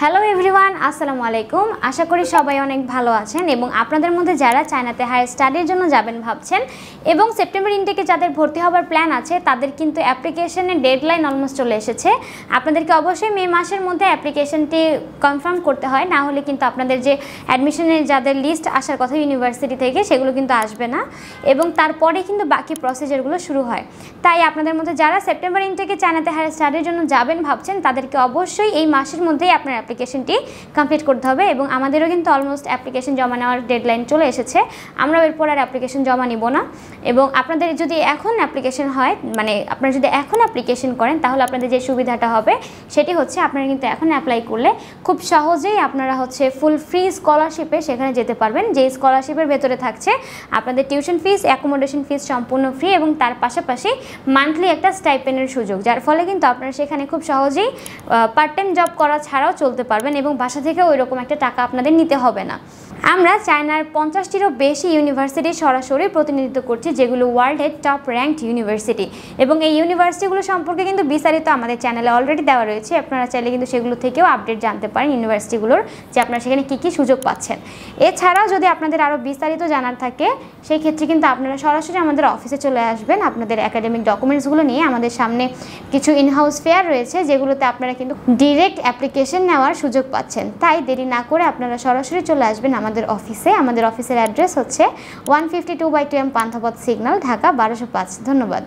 Hello everyone, আসসালামু আলাইকুম। আশা করি সবাই অনেক ভালো আছেন এবং আপনাদের মধ্যে যারা চায়নাতে হায়ার স্টাডির জন্য যাবেন ভাবছেন এবং সেপ্টেম্বর ইনটেকে যাদের ভর্তি হওয়ার প্ল্যান আছে তাদের কিন্তু অ্যাপ্লিকেশনের ডেডলাইন অলমোস্ট চলে এসেছে। আপনাদেরকে অবশ্যই মে মাসের মধ্যে অ্যাপ্লিকেশনটি কনফার্ম করতে হয়, না হলে কিন্তু আপনাদের যে অ্যাডমিশনের যাদের লিস্ট আসার কথা ইউনিভার্সিটি থেকে সেগুলো কিন্তু আসবে না এবং তারপরে কিন্তু বাকি প্রসিজারগুলো শুরু হয়। তাই আপনাদের মধ্যে যারা সেপ্টেম্বর ইনটেকে চায়নাতে হায়ার স্টাডির জন্য যাবেন ভাবছেন তাদেরকে অবশ্যই এই মাসের মধ্যেই আপনার অ্যাপ্লিকেশনটি কমপ্লিট করতে হবে এবং আমাদেরও কিন্তু অলমোস্ট অ্যাপ্লিকেশন জমা নেওয়ার ডেডলাইন চলে এসেছে। আমরাও এরপর আর অ্যাপ্লিকেশন জমা নিব না এবং আপনাদের যদি এখন অ্যাপ্লিকেশন হয়, মানে আপনারা যদি এখন অ্যাপ্লিকেশন করেন তাহলে আপনাদের যে সুবিধাটা হবে সেটি হচ্ছে আপনারা কিন্তু এখন অ্যাপ্লাই করলে খুব সহজেই আপনারা ফুল ফ্রি স্কলারশিপে সেখানে যেতে পারবেন। যে স্কলারশিপের ভেতরে থাকছে আপনাদের টিউশন ফিস, অ্যাকোমোডেশন ফিস সম্পূর্ণ ফ্রি এবং তার পাশাপাশি মান্থলি একটা স্টাইপেন্ডের সুযোগ, যার ফলে কিন্তু আপনারা সেখানে খুব সহজেই পার্ট টাইম জব করা ছাড়াও চলতে পারবেন এবং বাসা থেকে ওই রকম একটা টাকা আপনাদের নিতে হবে না। আমরা চায়নার 50টিরও বেশি ইউনিভার্সিটি সরাসরি প্রতিনিধিত্ব করছি, যেগুলো ওয়ার্ল্ডের টপ র্যাঙ্কড ইউনিভার্সিটি এবং এই ইউনিভার্সিটিগুলো সম্পর্কে কিন্তু বিস্তারিত আমাদের চ্যানেলে অলরেডি দেওয়া রয়েছে। আপনারা চাইলে কিন্তু সেগুলো থেকেও আপডেট জানতে পারেন ইউনিভার্সিটিগুলোর, যে আপনারা সেখানে কী কী সুযোগ পাচ্ছেন। এছাড়াও যদি আপনাদের আরও বিস্তারিত জানার থাকে সেই ক্ষেত্রে কিন্তু আপনারা সরাসরি আমাদের অফিসে চলে আসবেন আপনাদের একাডেমিক ডকুমেন্টসগুলো নিয়ে। আমাদের সামনে কিছু ইনহাউস ফেয়ার রয়েছে যেগুলোতে আপনারা কিন্তু ডিরেক্ট অ্যাপ্লিকেশন নেওয়ার সুযোগ পাচ্ছেন। তাই দেরি না করে আপনারা সরাসরি চলে আসবেন আমাদের অফিসে। আমাদের অফিসের অ্যাড্রেস হচ্ছে 152/2M পান্থাপথ সিগন্যাল, ঢাকা 1205। ধন্যবাদ।